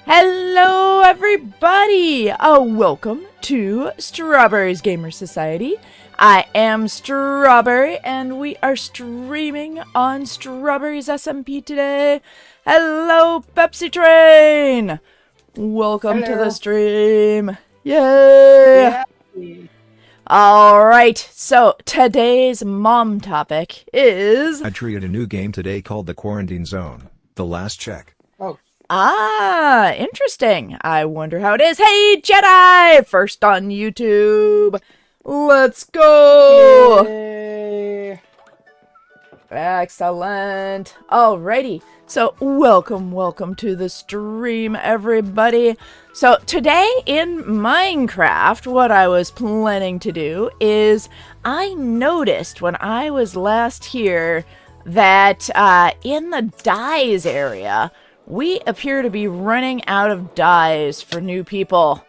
Hello, everybody! Welcome to Strawberry's Gamer Society. I am Strawberry, and we are streaming on Strawberry's SMP today. Hello, Pepsi Train! Welcome to the stream. Yay! Yeah. Alright, so today's mom topic is... I treated a new game today called The Quarantine Zone. The Last Check. Oh. Ah, interesting. I wonder how it is. Hey, Jedi! First on YouTube. Let's go! Yay. Excellent. Alrighty. So, welcome to the stream, everybody. So, today in Minecraft, what I was planning to do is I noticed when I was last here that in the dyes area, we appear to be running out of dyes for new people.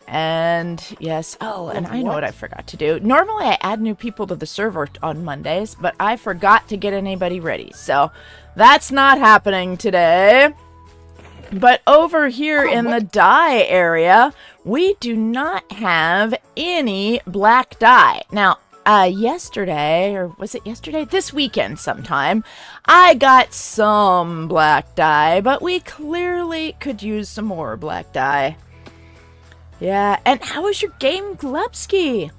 And yes, and I know what I forgot to do. Normally I add new people to the server on Mondays, but I forgot to get anybody ready. So that's not happening today. But over here in the dye area, we do not have any black dye. Now, yesterday, or was it yesterday? This weekend sometime, I got some black dye, but we clearly could use some more black dye. Yeah, and how was your game, Glepsky?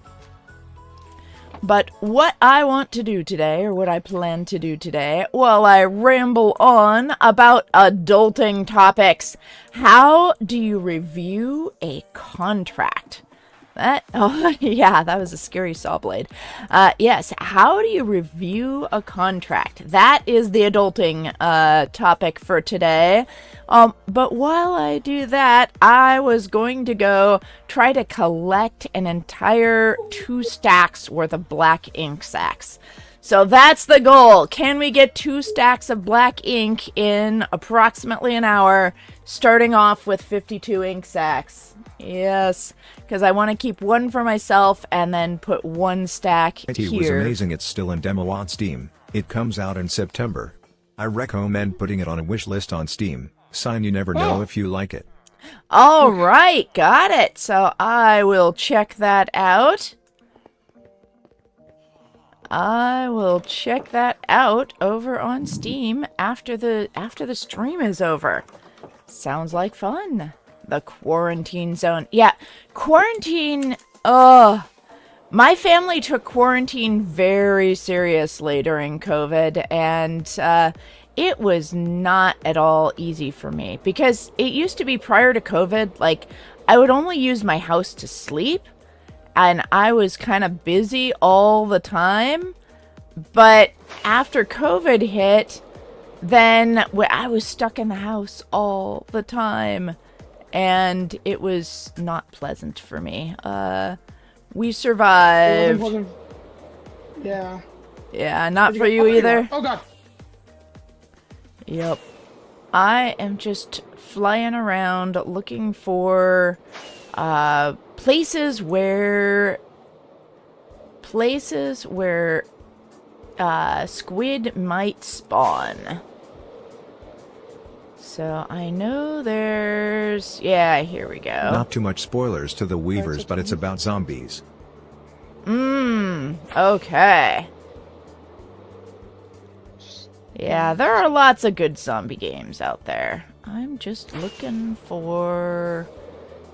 But what I want to do today, or what I plan to do today, while I ramble on about adulting topics, how do you review a contract? Yeah, that was a scary saw blade. Yes, how do you review a contract? That is the adulting topic for today. But while I do that, I was going to go try to collect an entire 2 stacks worth of black ink sacks. So that's the goal. Can we get 2 stacks of black ink in approximately an hour, starting off with 52 ink sacks? Yes, because I want to keep one for myself and then put 1 stack It here. was amazing. It's still in demo on Steam. It comes out in September. I recommend putting it on a wish list on Steam. Sign, you never know if you like it. All right, got it. So I will check that out. I will check that out over on Steam after the stream is over. Sounds like fun. The quarantine zone. Yeah, quarantine. My family took quarantine very seriously during COVID, and it was not at all easy for me because it used to be prior to COVID, like I would only use my house to sleep. And I was kind of busy all the time. But after COVID hit, then I was stuck in the house all the time. And it was not pleasant for me. We survived. Yeah. Yeah, not for you either. Oh, God. Yep. I am just flying around looking for places where squid might spawn. So I know there's... Yeah, here we go. Not too much spoilers to the Weavers, but it's about zombies. Okay. Yeah, there are lots of good zombie games out there. I'm just looking for...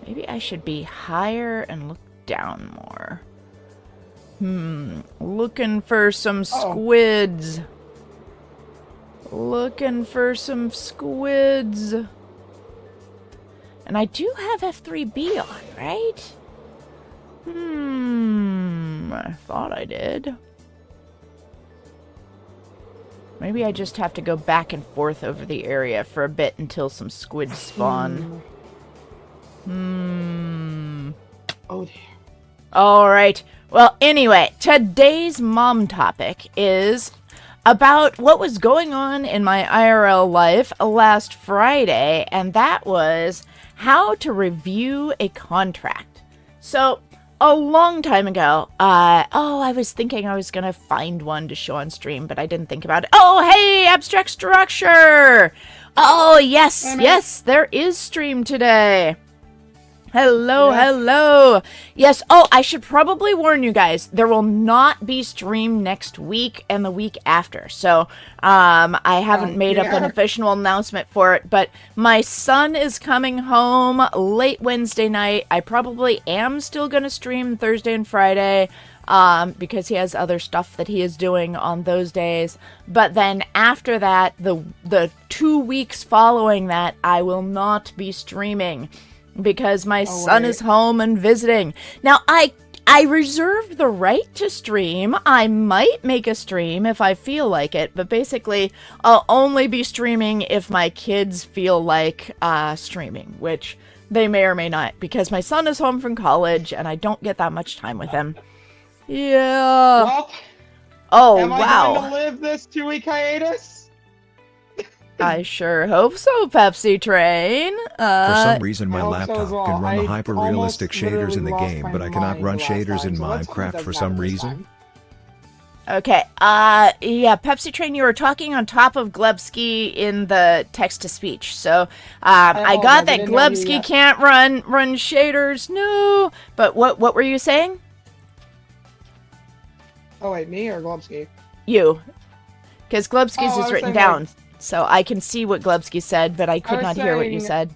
Maybe I should be higher and look down more. Looking for some squids. Looking for some squids. And I do have F3B on, right? I thought I did. Maybe I just have to go back and forth over the area for a bit until some squids spawn. Oh, dear. Alright. Well, anyway, today's mom topic is about what was going on in my IRL life last Friday, and that was how to review a contract. So, a long time ago, I was thinking I was gonna find one to show on stream, but I didn't think about it. Oh, hey, Abstract Structure! Oh, yes, yes, there is stream today. Hello, hello. Yes, I should probably warn you guys, there will not be stream next week and the week after. So, I haven't made up an official announcement for it, but my son is coming home late Wednesday night. I probably am still going to stream Thursday and Friday, because he has other stuff that he is doing on those days. But then after that, the 2 weeks following that, I will not be streaming. Because my son is home and visiting. Now, I reserve the right to stream. I might make a stream if I feel like it. But basically, I'll only be streaming if my kids feel like streaming. Which they may or may not. Because my son is home from college and I don't get that much time with him. Yeah. Well, oh, am wow. I going to live this 2-week hiatus? I sure hope so, Pepsi Train. For some reason, my laptop well. can run the I hyper-realistic almost shaders in the literally game, lost but I my cannot mind run the last shaders time, in so let's hope it Minecraft for doesn't some happen this reason. time. Okay, yeah, Pepsi Train, you were talking on top of Glebsky in the text-to-speech, so, I got that Glebsky can't run shaders, no, but what were you saying? Oh, wait, me or Globsky? You, because Glebsky's is I was written saying, down, like, so I can see what Glebsky said, but I could not hear what you said.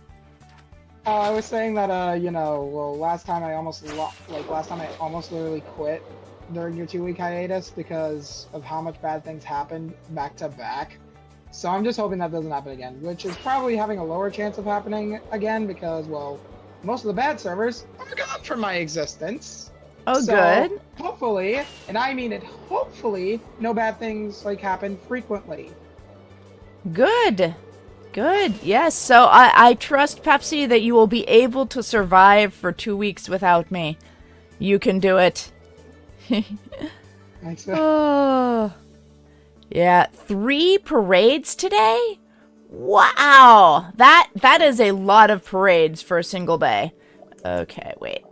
I was saying that, you know, well, last time I almost literally quit during your 2-week hiatus because of how much bad things happened back to back. So I'm just hoping that doesn't happen again, which is probably having a lower chance of happening again because, well, most of the bad servers are gone from my existence. Oh, so, good. Hopefully, and I mean it, hopefully, no bad things, like, happen frequently. Good. Good. Yes, so I trust, Pepsi, that you will be able to survive for 2 weeks without me. You can do it. Thanks. Oh. Yeah, 3 parades today? Wow! That is a lot of parades for a single day. Okay, wait.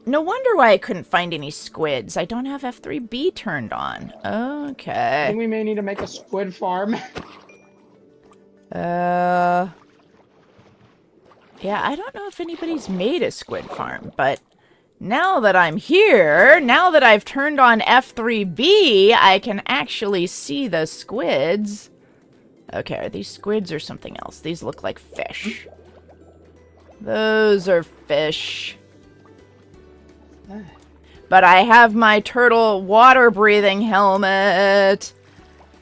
No wonder why I couldn't find any squids. I don't have F3B turned on. Okay. I think we may need to make a squid farm. Yeah, I don't know if anybody's made a squid farm, but now that I'm here, now that I've turned on F3B, I can actually see the squids. Okay, are these squids or something else? These look like fish. Those are fish. But I have my turtle water-breathing helmet.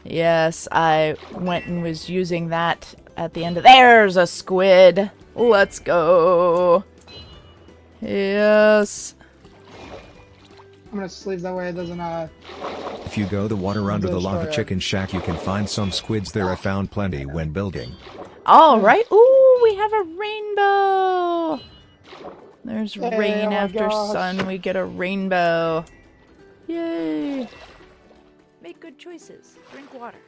Yes, I went and was using that at the end of... There's a squid. Let's go. Yes. I'm gonna sleep that way it doesn't, If you go the water under the lava destroy it. chicken shack, you can find some squids there. I found plenty when building. All right. Ooh, we have a rainbow. There's Hey, rain oh my after gosh. sun. We get a rainbow. Yay. Make good choices. Drink water.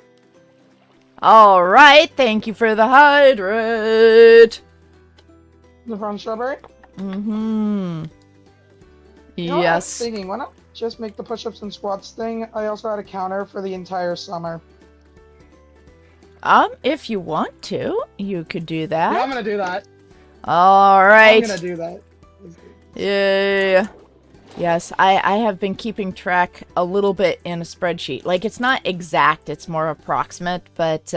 All right. Thank you for the hydrate. The front strawberry? Mm-hmm. You know what I was Yes. thinking, why not just make the push-ups and squats thing? I also had a counter for the entire summer. If you want to, you could do that. Yeah, I'm gonna do that. All right. I'm gonna do that. Yeah. Yes, I have been keeping track a little bit in a spreadsheet. Like, it's not exact, it's more approximate, but,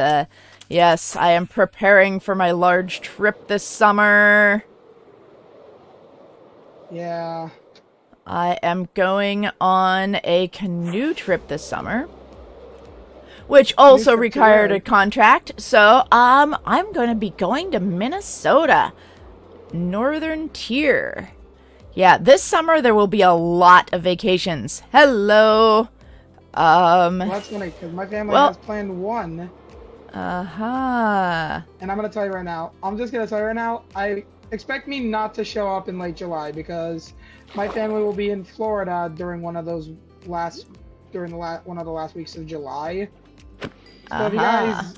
yes, I am preparing for my large trip this summer. Yeah. I am going on a canoe trip this summer, which also trip to required where? a contract, so, I'm going to be going to Minnesota. Northern Tier. Yeah, this summer there will be a lot of vacations. Hello. Well, that's gonna, because my family has planned one. Uh-huh. And I'm gonna tell you right now, I expect me not to show up in late July because my family will be in Florida during one of the last weeks of July. So if you guys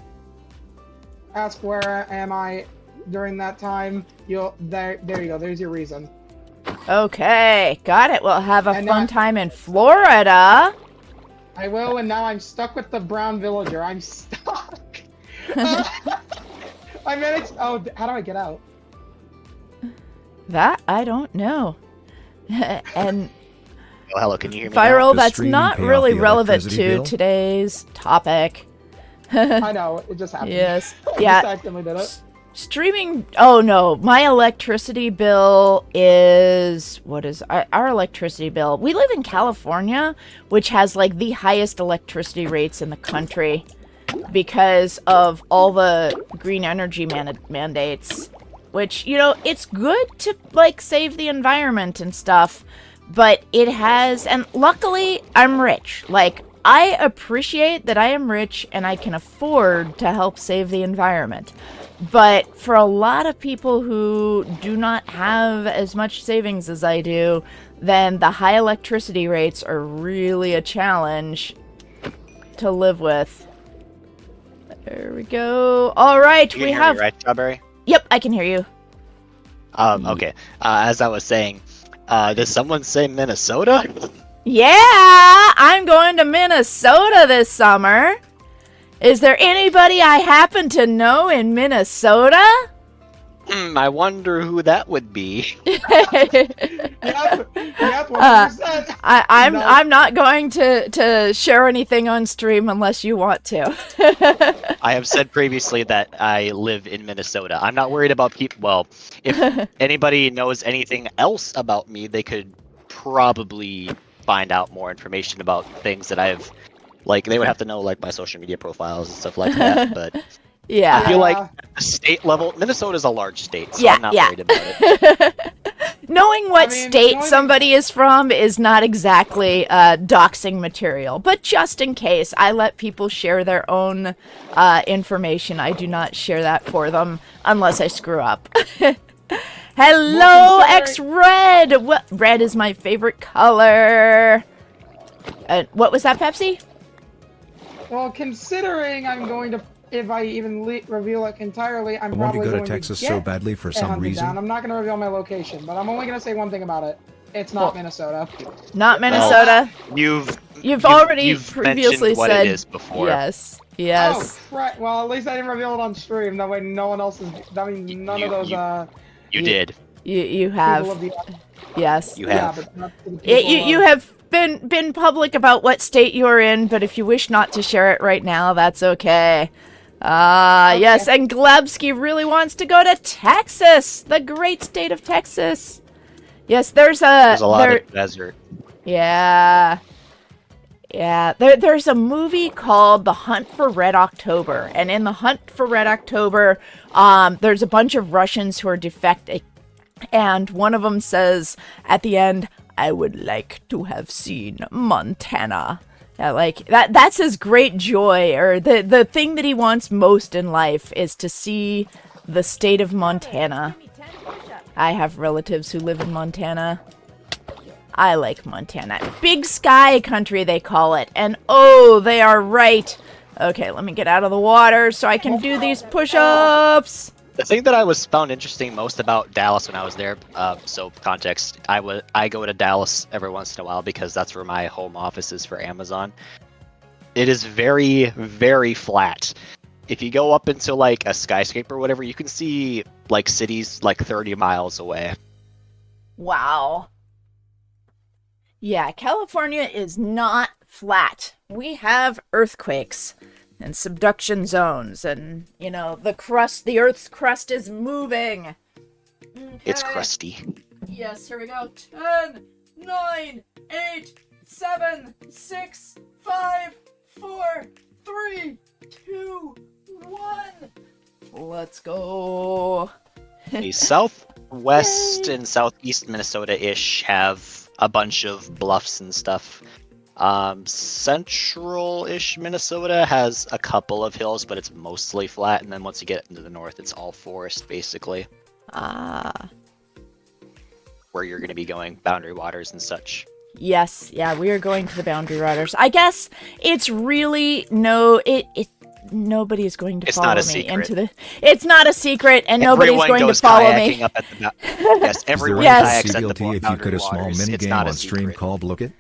ask where am I during that time, there you go, there's your reason. Okay, got it. We'll have a And fun now- time in Florida. I will, and now I'm stuck with the brown villager. I'm stuck. I managed. Oh, how do I get out? That I don't know. And Oh, hello, can you hear me now? Viral, Does that's streaming not pay off really the relevant electricity to bill? today's topic. I know, it just happened. Yes. I Yeah. just accidentally did it. Streaming. Oh no, my electricity bill is what is our electricity bill? We live in California, which has like the highest electricity rates in the country because of all the green energy mandates. Which, you know, it's good to like save the environment and stuff, but it has, and luckily I'm rich. Like, I appreciate that I am rich and I can afford to help save the environment. But for a lot of people who do not have as much savings as I do, then the high electricity rates are really a challenge to live with. There we go. All right, You can we hear have. me, right, Strawberry? Yep, I can hear you. Okay. As I was saying, does someone say Minnesota? Yeah, I'm going to Minnesota this summer. Is there anybody I happen to know in Minnesota? I wonder who that would be. Yep, 100%. I'm No. I'm not going to share anything on stream unless you want to. I have said previously that I live in Minnesota. I'm not worried about people. Well, if anybody knows anything else about me, they could probably find out more information about things that I've. Like, they would have to know, like, my social media profiles and stuff like that, but I Yeah. feel like at the state level, Minnesota's a large state, so Yeah, I'm not yeah. worried about it. Knowing what I mean, state knowing- somebody is from is not exactly doxing material, but just in case, I let people share their own information. I do not share that for them unless I screw up. Hello, Well, X-Red! Red is my favorite color. What was that, Pepsi? Well, considering I'm going to, if I even reveal it entirely, I'm I want to probably go to going Texas to so get badly for it some hunted reason. down. I'm not going to reveal my location, but I'm only going to say one thing about it. It's not Minnesota. Not Minnesota. You've already previously mentioned what said it is before. yes. Yes. Oh, right. Well, at least I didn't reveal it on stream. That way, no one else is. I mean, none of those. You did. You People have. of the, You yes. yeah, have. but not to the people You have been public about what state you're in, but if you wish not to share it right now, that's okay. Yes, and Glebsky really wants to go to Texas, the great state of Texas. Yes, there's There's a lot of desert. Yeah. Yeah, there's a movie called The Hunt for Red October, and in The Hunt for Red October, there's a bunch of Russians who are defecting, and one of them says at the end, "I would like to have seen Montana." Yeah, like that's his great joy, or the thing that he wants most in life is to see the state of Montana. I have relatives who live in Montana. I like Montana. Big sky country, they call it. And oh, they are right. Okay, let me get out of the water so I can do these push-ups. The thing that I was found interesting most about Dallas when I was there, so context, I go to Dallas every once in a while because that's where my home office is for Amazon. It is very, very flat. If you go up into like a skyscraper or whatever, you can see like cities like 30 miles away. Wow. Yeah, California is not flat. We have earthquakes and subduction zones, and, you know, the Earth's crust is moving. It's Okay. crusty. Yes, here we go. 10, 9, 8, 7, 6, 5, 4, 3, 2, 1. Let's go. The southwest and southeast Minnesota-ish have a bunch of bluffs and stuff. Central-ish Minnesota has a couple of hills, but it's mostly flat, and then once you get into the north, it's all forest, basically, Ah. where you're going to be going, boundary waters and such. Yes, yeah, we are going to the Boundary Riders. I guess it's really nobody's going to It's follow not a me secret. into the. It's not a secret, and nobody's Everyone going to goes follow kayaking me. Up at the yes, everyone Yes. kayaks at the CBLT if you Boundary could a small Waters. mini It's game not a on stream secret. called Look It.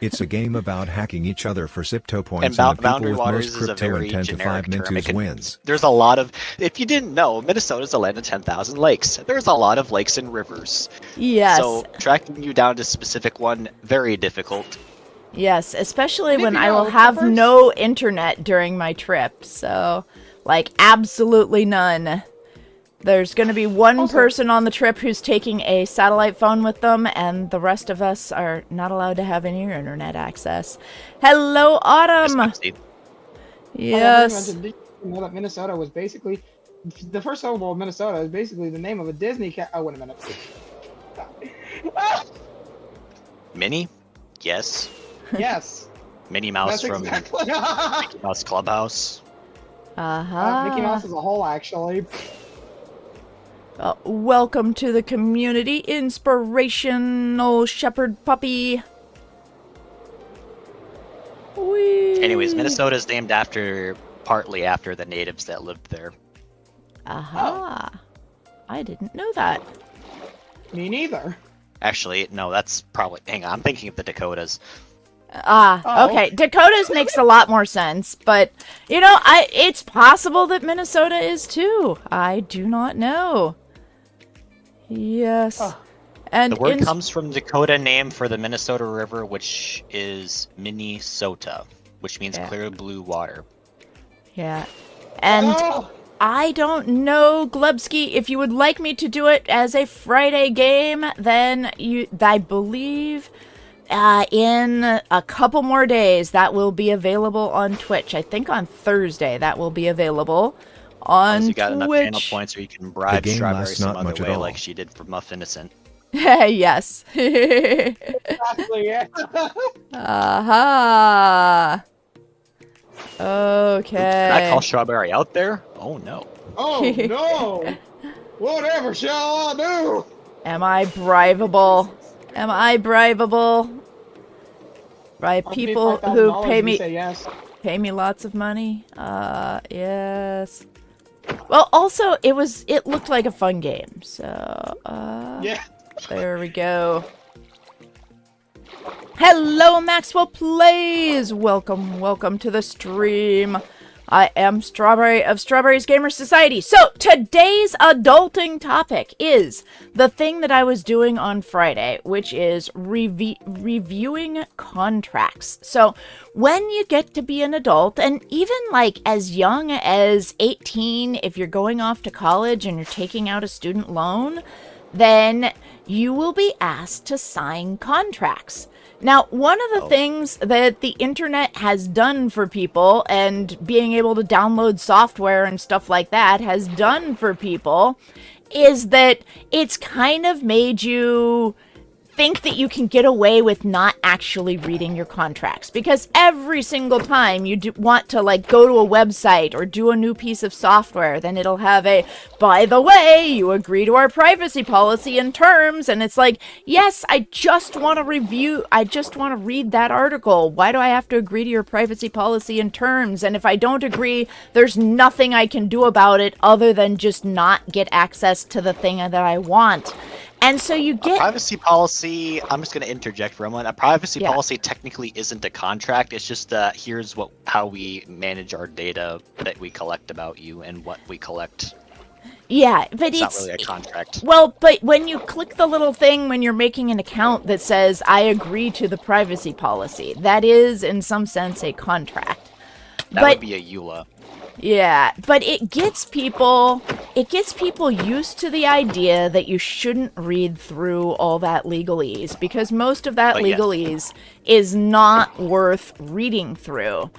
It's a game about hacking each other for Sipto points, And and the people Boundary with Waters most is a crypto very and 10 to generic 5 term. mintus wins. There's a lot of, if you didn't know, Minnesota's a land of 10,000 lakes. There's a lot of lakes and rivers. Yes. So tracking you down to a specific one, very difficult. Yes, especially And if when you I will know, have peppers- no internet during my trip. So, like, absolutely none. There's going to be one Also- person on the trip who's taking a satellite phone with them, and the rest of us are not allowed to have any internet access. Hello, Autumn! Yes. Did you know that Minnesota was basically the first syllable of Minnesota is basically the name of a Disney cat. Oh, wait a minute. Minnie? Yes. Yes, Minnie Mouse that's from exactly. Mickey Mouse Clubhouse. Mickey Mouse as a whole, actually. Welcome to the community, inspirational shepherd puppy. Whee! Anyways, Minnesota is named partly after the natives that lived there. Aha. I didn't know that. Me neither. Actually, no, that's probably. Hang on, I'm thinking of the Dakotas. Oh. Okay. Dakotas makes a lot more sense, but it's possible that Minnesota is too. I do not know. Yes. Oh. And The word comes from Dakota name for the Minnesota River, which is Minnesota, which means Yeah. clear blue water. yeah. And Oh! I don't know, Glebsky, if you would like me to do it as a Friday game, then I believe in a couple more days that will be available on Twitch. I think on Thursday that will be available on Unless you got enough channel Twitch. points, or you can bribe game Strawberry lasts some not other much at way, all. like she did for Muff Innocent. Yes. Exactly, yeah. Aha. Oops, did I Okay. call Strawberry out there? Oh no. Oh no! Whatever shall I do? Am I bribable? Am I bribable? By I'll give you people $5,000 who if you say yes. pay me lots of money? Yes. Well, also, it looked like a fun game, so, Yeah. there we go. Hello, Maxwell Plays! Welcome to the stream. I am Strawberry of Strawberry's Gamer Society. So, today's adulting topic is the thing that I was doing on Friday, which is reviewing contracts. So, when you get to be an adult, and even like as young as 18, if you're going off to college and you're taking out a student loan, then you will be asked to sign contracts. Now, one of the things that the internet has done for people, and being able to download software and stuff like that has done for people, is that it's kind of made you think that you can get away with not actually reading your contracts, because every single time you want to like go to a website or do a new piece of software, then it'll have a, by the way, you agree to our privacy policy and terms, and it's like, yes, I just want to read that article. Why do I have to agree to your privacy policy and terms? And if I don't agree, there's nothing I can do about it other than just not get access to the thing that I want. And so you get Privacy policy, I'm just going to interject for a moment. A privacy Yeah. policy technically isn't a contract. It's just here's how we manage our data that we collect about you and what we collect. yeah, but It's not really a contract. well, but when you click the little thing when you're making an account that says I agree to the privacy policy, that is in some sense a contract. That but would be a EULA. yeah, but it gets people used to the idea that you shouldn't read through all that legalese, because most of that But yes. legalese is not worth reading through.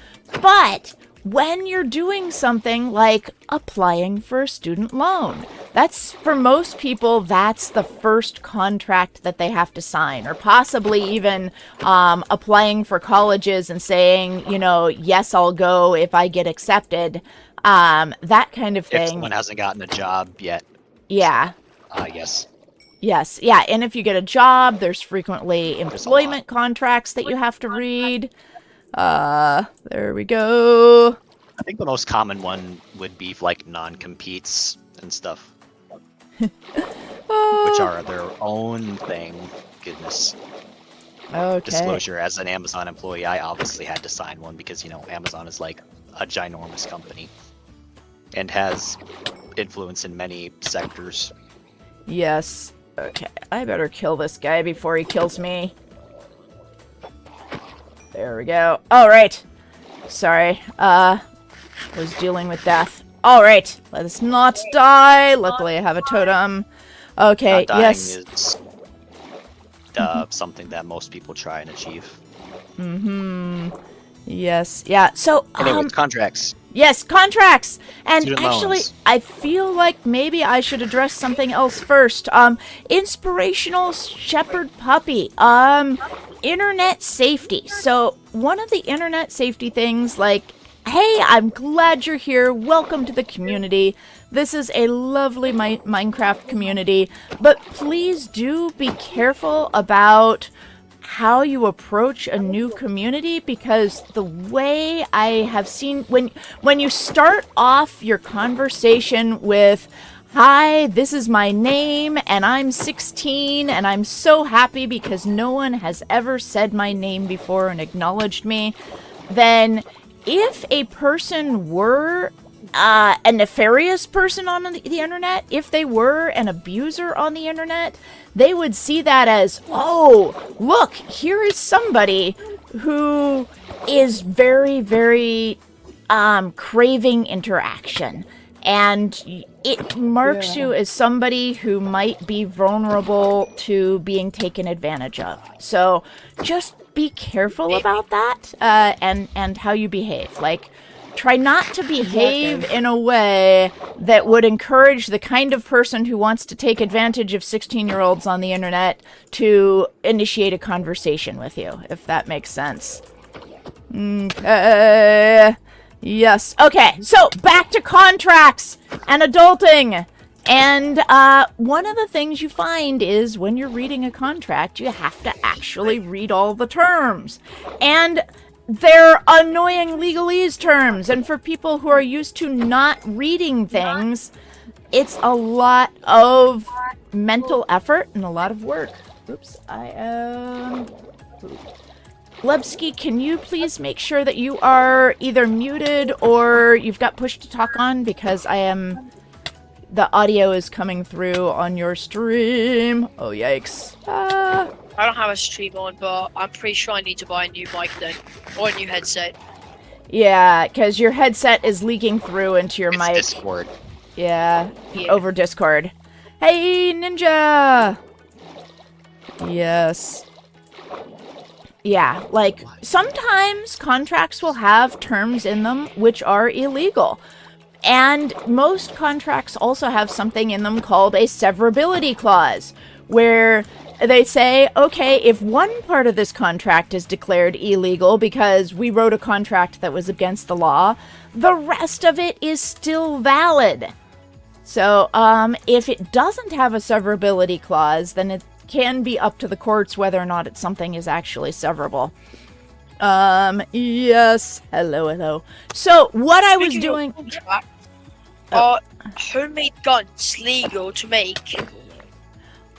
But when you're doing something like applying for a student loan, that's, for most people, that's the first contract that they have to sign, or possibly even applying for colleges and saying, yes, I'll go if I get accepted, that kind of If thing. someone hasn't gotten a job yet, Yeah. yes. Yes, yeah, and if you get a job, there's frequently employment contracts that you have to read. There we go. I think the most common one would be like non-competes and stuff, which are their own thing. Goodness. Okay. Disclosure: as an Amazon employee, I obviously had to sign one because Amazon is like a ginormous company and has influence in many sectors. Yes. Okay, I better kill this guy before he kills me. There we go. Alright. Sorry. Was dealing with death. Alright, let us not die. Luckily I have a totem. Okay, Not dying yes. is something that most people try and achieve. Yes. Yeah, so, Anyways, contracts. yes, contracts! And Student actually, loans. I feel like maybe I should address something else first. Inspirational shepherd puppy. Internet safety. So, one of the internet safety things, like, hey, I'm glad you're here. Welcome to the community. This is a lovely Minecraft community. But please do be careful about how you approach a new community, because the way I have seen when you start off your conversation with, hi, this is my name and I'm 16 and I'm so happy because no one has ever said my name before and acknowledged me, then if a person were a nefarious person on the internet, if they were an abuser on the internet, they would see that as, oh, look, here is somebody who is very, very craving interaction. And it marks you as somebody who might be vulnerable to being taken advantage of. So just be careful about that and how you behave. Like, try not to behave in a way that would encourage the kind of person who wants to take advantage of 16-year-olds on the internet to initiate a conversation with you, if that makes sense. Okay. Yes. Okay, so back to contracts and adulting. And one of the things you find is when you're reading a contract, you have to actually read all the terms. And they're annoying legalese terms, and for people who are used to not reading things, it's a lot of mental effort and a lot of work. Oops, I am... Lebsky, can you please make sure that you are either muted or you've got push to talk on, because the audio is coming through on your stream. Oh, yikes. I don't have a stream on, but I'm pretty sure I need to buy a new mic then, or a new headset. Yeah, because your headset is leaking through into your mic. Discord. Yeah, over Discord. Hey, Ninja! Yes. Yeah, like, sometimes contracts will have terms in them which are illegal. And most contracts also have something in them called a severability clause, where they say, okay, if one part of this contract is declared illegal because we wrote a contract that was against the law, the rest of it is still valid. So, if it doesn't have a severability clause, then it can be up to the courts whether or not something is actually severable. Yes. Hello. So, what I was doing... Are homemade guns legal to make?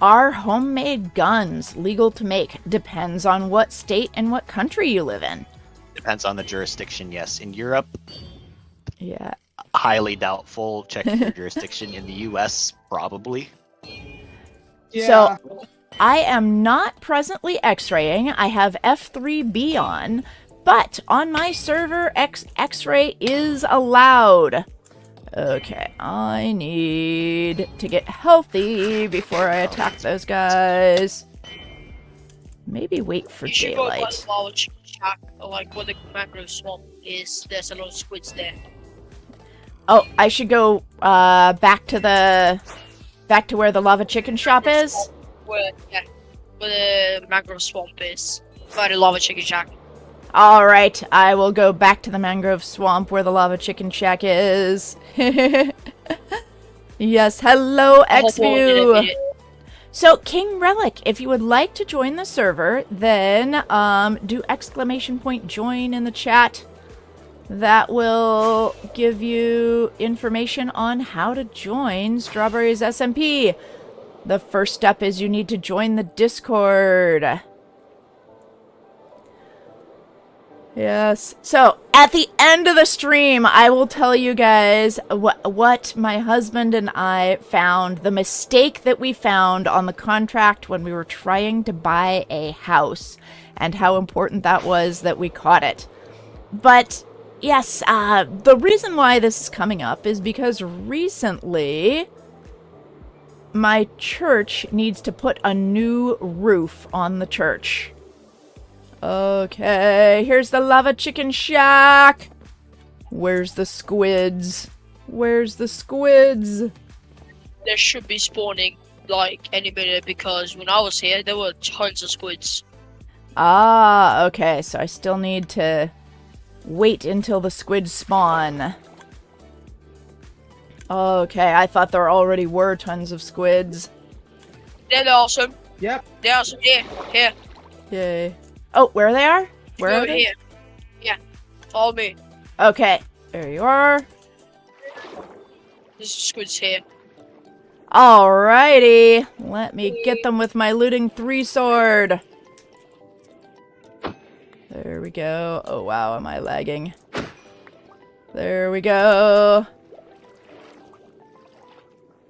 Are homemade guns legal to make? Depends on what state and what country you live in. Depends on the jurisdiction, yes. In Europe, yeah, highly doubtful. Check your jurisdiction. In the US, probably. Yeah. So, I am not presently X-raying. I have F3B on, but on my server, X-ray is allowed. Okay, I need to get healthy before I attack those guys. Maybe wait for You should go daylight. to Lava Chicken Shack, or like where the mangrove swamp is. There's a lot of squids there. Oh, I should go back to where the lava chicken shop is. Where the mangrove swamp is. By the Lava Chicken Shack. All right, I will go back to the mangrove swamp where the lava chicken shack is. Yes, hello, XView. So, King Relic, if you would like to join the server, then do ! Join in the chat. that will give you information on how to join Strawberry's SMP. The first step is you need to join the Discord. Yes. So, at the end of the stream, I will tell you guys what my husband and I found, the mistake that we found on the contract when we were trying to buy a house, and how important that was that we caught it. But, yes, the reason why this is coming up is because recently my church needs to put a new roof on the church. Okay, here's the lava chicken shack. Where's the squids? Where's the squids? They should be spawning like any minute because when I was here, there were tons of squids. Ah, okay, so I still need to wait until the squids spawn. Okay, I thought there already were tons of squids. They're awesome. Yep. They're awesome. Here. Yay. Oh, where they are? Where are Over they? here. Yeah. Follow me. Okay, there you are. There's squids here. Alrighty, let me get them with my looting 3 sword. There we go. Oh wow, am I lagging? There we go.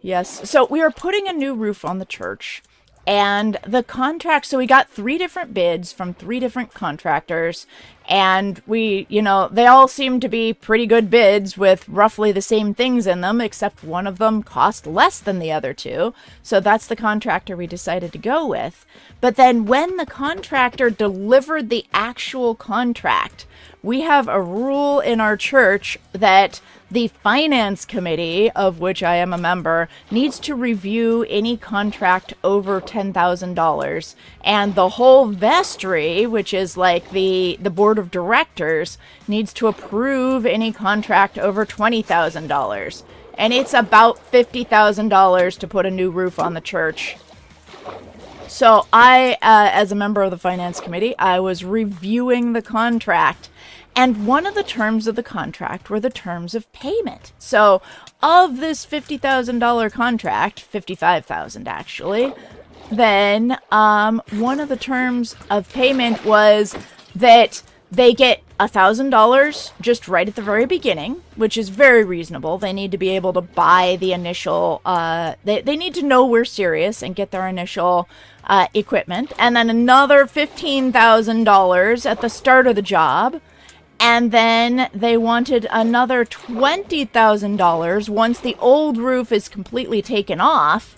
Yes, so we are putting a new roof on the church. And the contract, so we got 3 different bids from 3 different contractors. And we, they all seem to be pretty good bids with roughly the same things in them, except one of them cost less than the other 2. So that's the contractor we decided to go with. But then when the contractor delivered the actual contract, we have a rule in our church that the finance committee, of which I am a member, needs to review any contract over $10,000. And the whole vestry, which is like the board of directors, needs to approve any contract over $20,000. And it's about $50,000 to put a new roof on the church. So I, as a member of the finance committee, I was reviewing the contract. And one of the terms of the contract were the terms of payment. So, of this $50,000 contract, $55,000 actually, then one of the terms of payment was that they get $1,000 just right at the very beginning, which is very reasonable. They need to be able to buy the initial, they need to know we're serious and get their initial equipment. And then another $15,000 at the start of the job. And then they wanted another $20,000 once the old roof is completely taken off.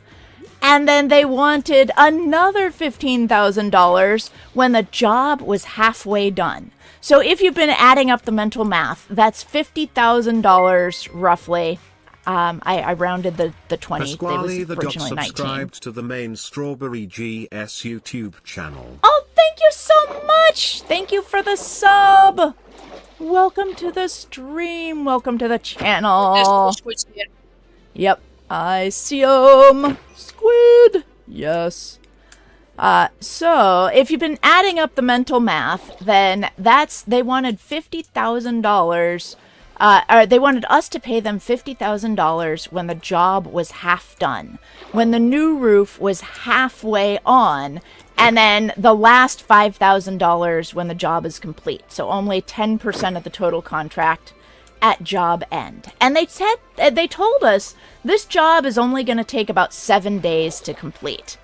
And then they wanted another $15,000 when the job was halfway done. So if you've been adding up the mental math, that's $50,000 roughly. I rounded the 20. Pasquale it was the originally 19. subscribed to the main StrawberryGS YouTube channel. Oh, thank you so much! Thank you for the sub! Welcome to the stream. Welcome to the channel. There's no squids here. Yep, I see 'em. Squid. Yes. So if you've been adding up the mental math, then they wanted $50,000. Or they wanted us to pay them $50,000 when the job was half done, when the new roof was halfway on, and then the last $5,000 when the job is complete. So only 10% of the total contract at job end. And they told us this job is only going to take about 7 days to complete.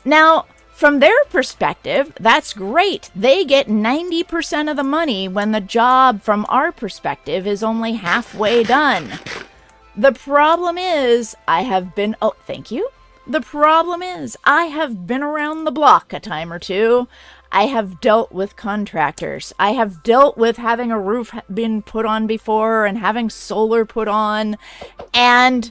Now, from their perspective, that's great. They get 90% of the money when the job, from our perspective, is only halfway done. The problem is, thank you. The problem is, I have been around the block a time or two. I have dealt with contractors. I have dealt with having a roof been put on before and having solar put on. And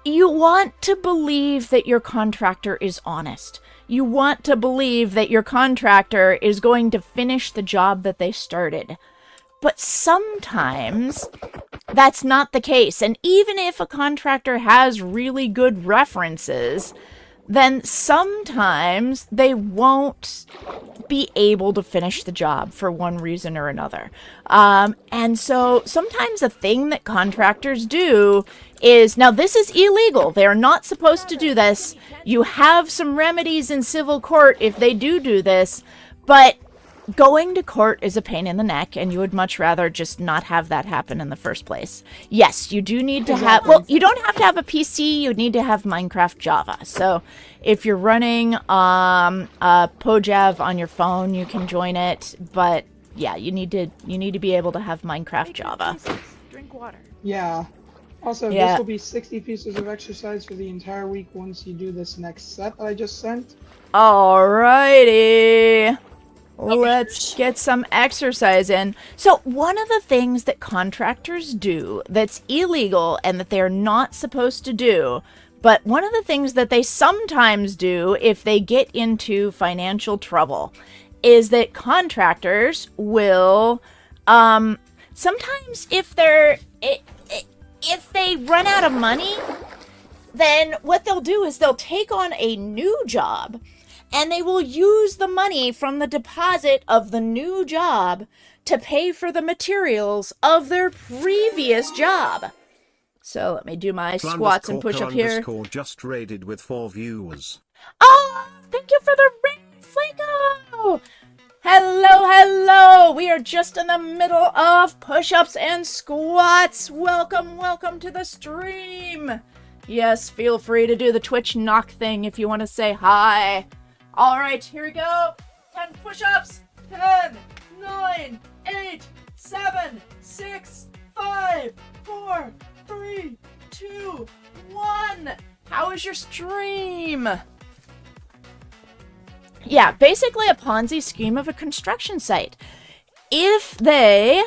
you want to believe that your contractor is honest. You want to believe that your contractor is going to finish the job that they started. But sometimes that's not the case. And even if a contractor has really good references, then sometimes they won't be able to finish the job for one reason or another. And so sometimes a thing that contractors do is, now this is illegal. They're not supposed to do this. You have some remedies in civil court if they do this, but going to court is a pain in the neck, and you would much rather just not have that happen in the first place. Yes, you do need to have, well, you don't have to have a PC, you need to have Minecraft Java. So if you're running Pojav on your phone, you can join it, but yeah, you need to be able to have Minecraft Java. Drink water. Yeah. Also, Yeah. this will be 60 pieces of exercise for the entire week once you do this next set that I just sent. Alrighty. Let's get some exercise in. So one of the things that contractors do that's illegal and that they're not supposed to do, but one of the things that they sometimes do if they get into financial trouble, is that contractors will, sometimes if they run out of money, then what they'll do is they'll take on a new job, and they will use the money from the deposit of the new job to pay for the materials of their previous job. So let me do my squats and push-up here. Just raided with 4 viewers. Oh, thank you for the raid, Flaco! Hello! We are just in the middle of push-ups and squats. Welcome to the stream. Yes, feel free to do the Twitch knock thing if you want to say hi. All right, here we go. 10 push-ups. 10, 9, 8, 7, 6, 5, 4, 3, 2, 1. How is your stream? Yeah, basically a Ponzi scheme of a construction site. If the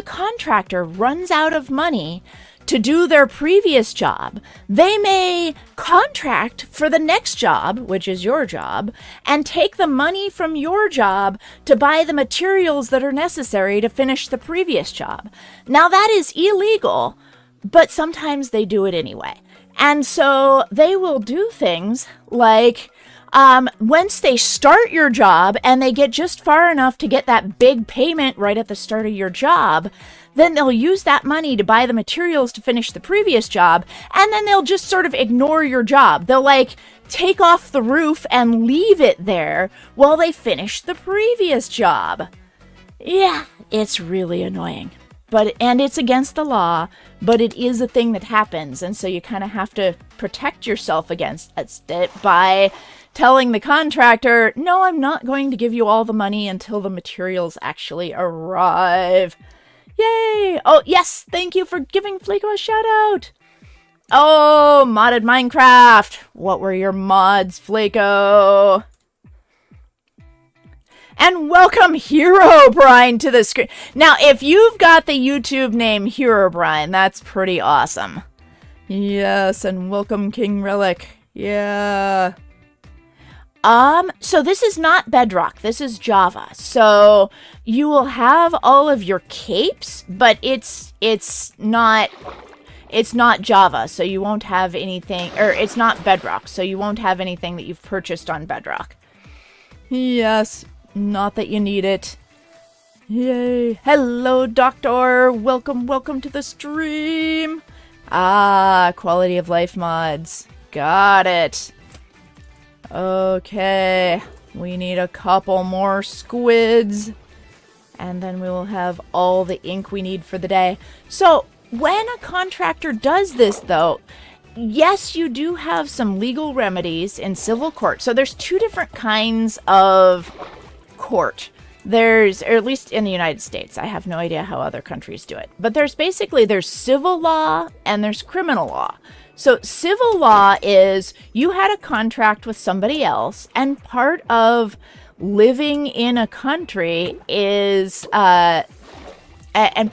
contractor runs out of money to do their previous job, they may contract for the next job, which is your job, and take the money from your job to buy the materials that are necessary to finish the previous job. Now that is illegal, but sometimes they do it anyway. And so they will do things like, once they start your job and they get just far enough to get that big payment right at the start of your job, then they'll use that money to buy the materials to finish the previous job, and then they'll just sort of ignore your job. They'll, like, take off the roof and leave it there while they finish the previous job. Yeah, it's really annoying. And it's against the law, but it is a thing that happens, and so you kind of have to protect yourself against it by telling the contractor, no, I'm not going to give you all the money until the materials actually arrive. Yay! Oh, yes! Thank you for giving Flaco a shout out! Oh, modded Minecraft! What were your mods, Flaco? And welcome Herobrine to the screen. Now, if you've got the YouTube name Herobrine, that's pretty awesome. Yes, and welcome King Relic. Yeah. So this is not Bedrock, this is Java. So you will have all of your capes, but it's not Java, so you won't have anything, or it's not Bedrock, so you won't have anything that you've purchased on Bedrock. Yes, not that you need it. Yay. Hello, Doctor. Welcome to the stream. Ah, quality of life mods. Got it. Okay, we need a couple more squids, and then we will have all the ink we need for the day. So, when a contractor does this, though, yes, you do have some legal remedies in civil court. So there's two different kinds of court. There's, or at least in the United States, I have no idea how other countries do it, but there's civil law and there's criminal law. So civil law is you had a contract with somebody else, and part of living in a country is, and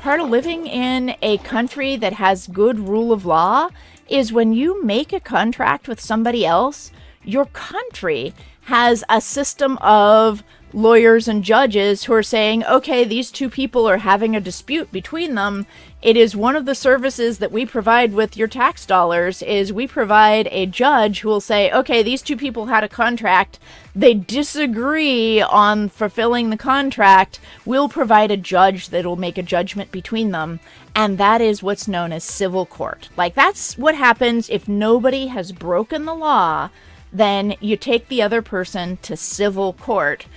part of living in a country that has good rule of law is when you make a contract with somebody else, your country has a system of lawyers and judges who are saying, okay, these two people are having a dispute between them. It is one of the services that we provide with your tax dollars is we provide a judge who will say, okay, these two people had a contract. They disagree on fulfilling the contract. We'll provide a judge that will make a judgment between them. And that is what's known as civil court. Like, that's what happens if nobody has broken the law. Then you take the other person to civil court.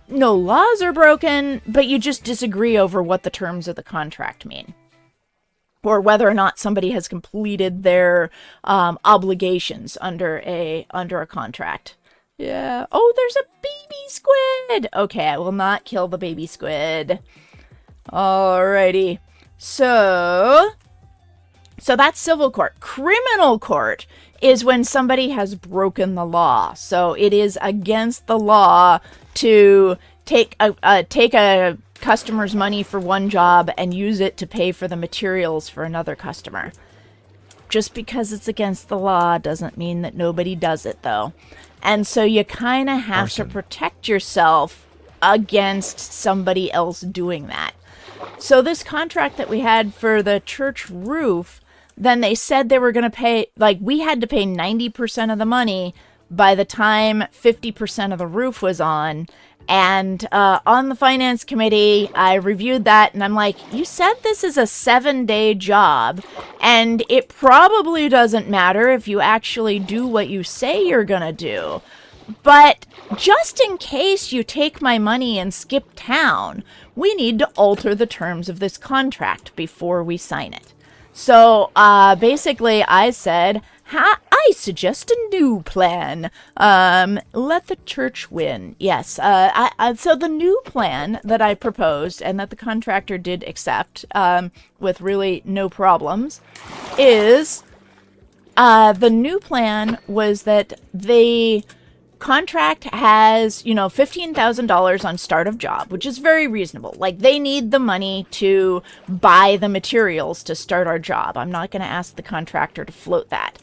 No laws are broken, but you just disagree over what the terms of the contract mean. Or whether or not somebody has completed their obligations under a contract. Yeah. Oh, there's a baby squid! Okay, I will not kill the baby squid. Alrighty. So that's civil court. Criminal court is when somebody has broken the law. So it is against the law to take a customer's money for one job and use it to pay for the materials for another customer. Just because it's against the law doesn't mean that nobody does it, though. And so you kind of have to protect yourself against somebody else doing that. So this contract that we had for the church roof, then they said they were going to pay, like, we had to pay 90% of the money by the time 50% of the roof was on. And on the finance committee, I reviewed that and I'm like, you said this is a 7-day job and it probably doesn't matter if you actually do what you say you're going to do. But just in case you take my money and skip town, we need to alter the terms of this contract before we sign it. So basically I said, I suggest a new plan. Let the church win. Yes. So the new plan that I proposed and that the contractor did accept with really no problems is the new plan was that the contract has, $15,000 on start of job, which is very reasonable. Like, they need the money to buy the materials to start our job. I'm not going to ask the contractor to float that.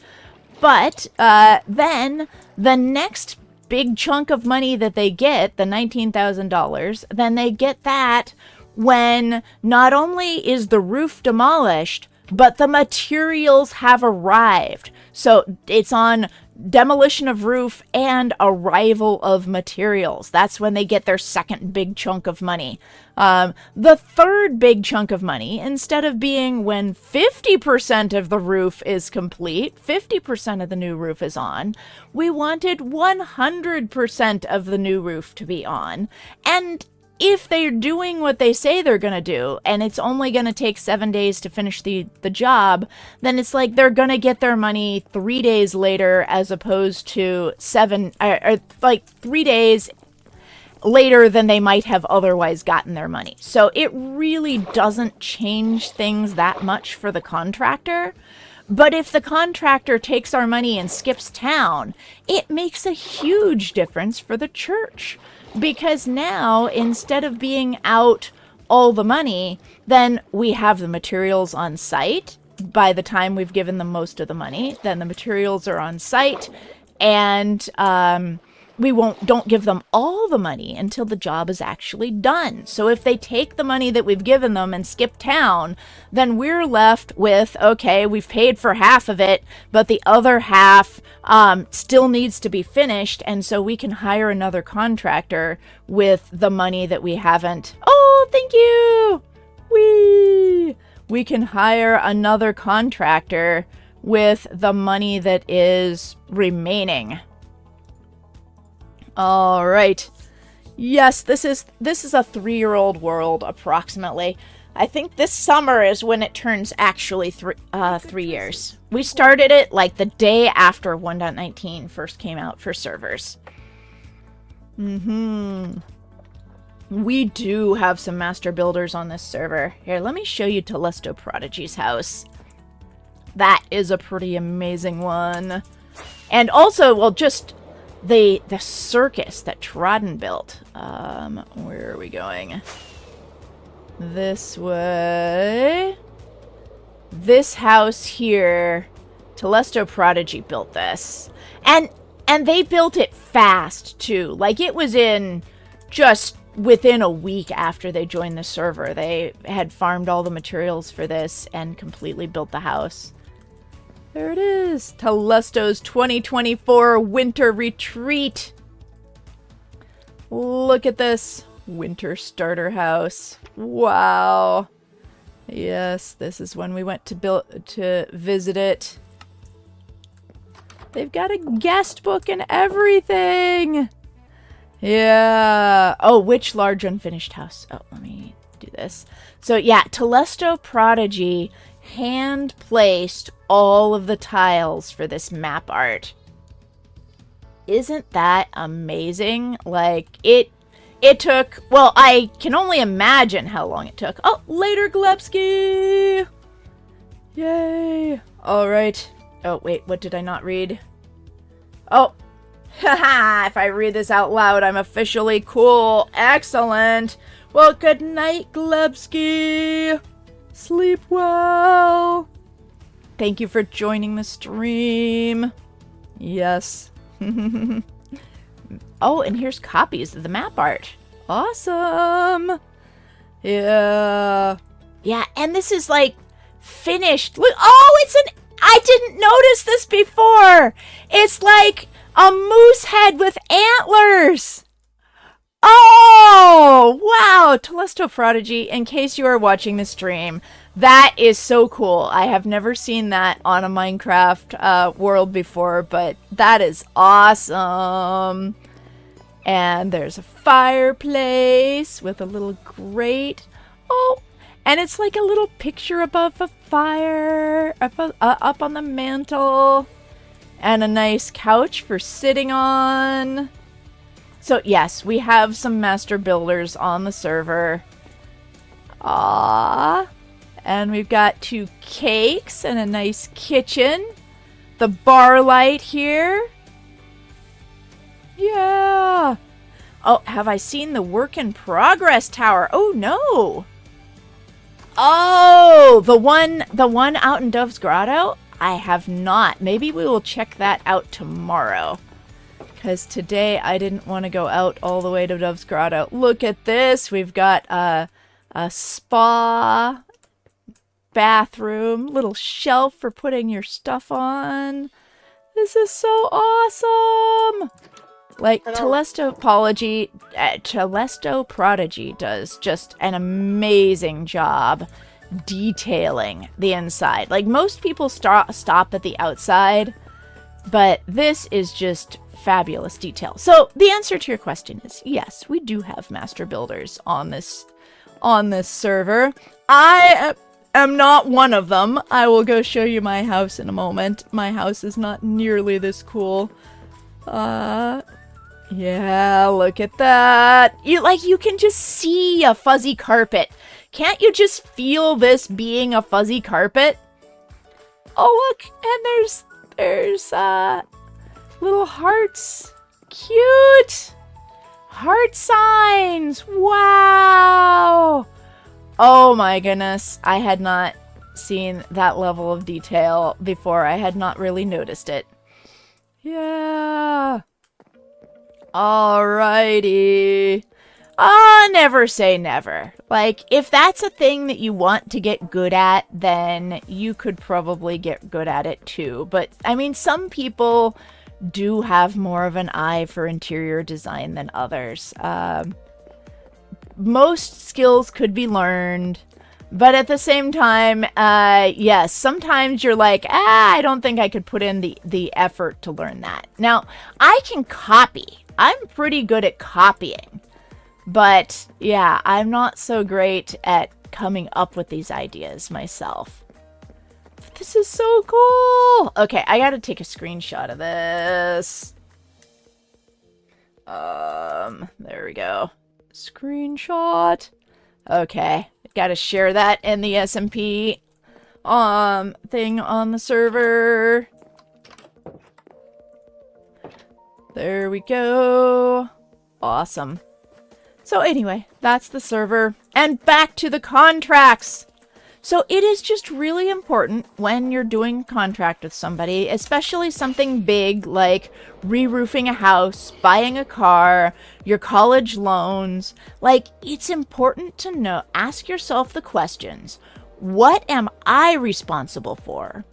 But then the next big chunk of money that they get, the $19,000, then they get that when not only is the roof demolished, but the materials have arrived. So it's on demolition of roof and arrival of materials. That's when they get their second big chunk of money. The third big chunk of money, instead of being when 50% of the roof is complete, 50% of the new roof is on, we wanted 100% of the new roof to be on. And if they're doing what they say they're going to do, and it's only going to take 7 days to finish the job, then it's like they're going to get their money 3 days later as opposed to 3 days later than they might have otherwise gotten their money. So it really doesn't change things that much for the contractor. But if the contractor takes our money and skips town, it makes a huge difference for the church. Because now, instead of being out all the money, then we have the materials on site. By the time we've given them most of the money, then the materials are on site, and we don't give them all the money until the job is actually done. So if they take the money that we've given them and skip town, then we're left with, okay, we've paid for half of it, but the other half still needs to be finished, and so we can hire another contractor with the money that we haven't. Oh, thank you! We can hire another contractor with the money that is remaining. All right. Yes, this is a 3-year-old world approximately. I think this summer is when it turns actually 3 years. We started it like the day after 1.19 first came out for servers. We do have some master builders on this server. Here, let me show you Telesto Prodigy's house. That is a pretty amazing one. And also, well, just the circus that Trodden built. Where are we going? This way. This house here, Telesto Prodigy built this. And they built it fast, too. Like, it was in just within a week after they joined the server. They had farmed all the materials for this and completely built the house. There it is. Telesto's 2024 Winter Retreat. Look at this. Winter starter house. Wow. Yes, this is when we went to visit it. They've got a guest book and everything. Yeah. Oh, which large unfinished house? Oh, let me do this. So yeah, Telesto Prodigy hand placed all of the tiles for this map art. Isn't that amazing? Like, it took, well, I can only imagine how long it took. Oh, later, Glepsky! Yay! Alright. Oh, wait, what did I not read? Oh, haha, if I read this out loud, I'm officially cool. Excellent. Well, good night, Glebsky. Sleep well. Thank you for joining the stream. Yes. Oh, and here's copies of the map art. Awesome. Yeah. Yeah, and this is like finished. Look, oh, it's an, I didn't notice this before. It's like a moose head with antlers. Oh, wow. Telesto Prodigy, in case you are watching the stream, that is so cool. I have never seen that on a Minecraft world before, but that is awesome. And there's a fireplace with a little grate. Oh, and it's like a little picture above a fire, up on the mantle. And a nice couch for sitting on. So yes, we have some master builders on the server. Aww. And we've got 2 cakes and a nice kitchen. The bar light here. Yeah. Oh, have I seen the work in progress tower? Oh no. Oh, the one out in Dove's Grotto? I have not. Maybe we will check that out tomorrow. Because today I didn't want to go out all the way to Dove's Grotto. Look at this. We've got a spa, bathroom, little shelf for putting your stuff on. This is so awesome. Like, Telesto Prodigy does just an amazing job detailing the inside. Like, most people stop at the outside, but this is just fabulous detail. So the answer to your question is yes, we do have master builders on this server. I am not one of them. I will go show you my house in a moment. My house is not nearly this cool. Yeah, look at that. You can just see a fuzzy carpet. Can't you just feel this being a fuzzy carpet? Oh, look, and there's little hearts. Cute. Heart signs. Wow. Oh my goodness. I had not seen that level of detail before. I had not really noticed it. Yeah. Alrighty. Never say never. Like, if that's a thing that you want to get good at, then you could probably get good at it too. But, I mean, some people do have more of an eye for interior design than others. Most skills could be learned, but at the same time, yes, sometimes you're like, I don't think I could put in the effort to learn that. Now, I can copy. I'm pretty good at copying. But, yeah, I'm not so great at coming up with these ideas myself. This is so cool! Okay, I gotta take a screenshot of this. There we go. Screenshot. Okay, gotta share that in the SMP thing on the server. There we go. Awesome. So anyway, that's the server. And back to the contracts. So it is just really important when you're doing a contract with somebody, especially something big like re-roofing a house, buying a car, your college loans. Like, it's important to know, ask yourself the questions. What am I responsible for?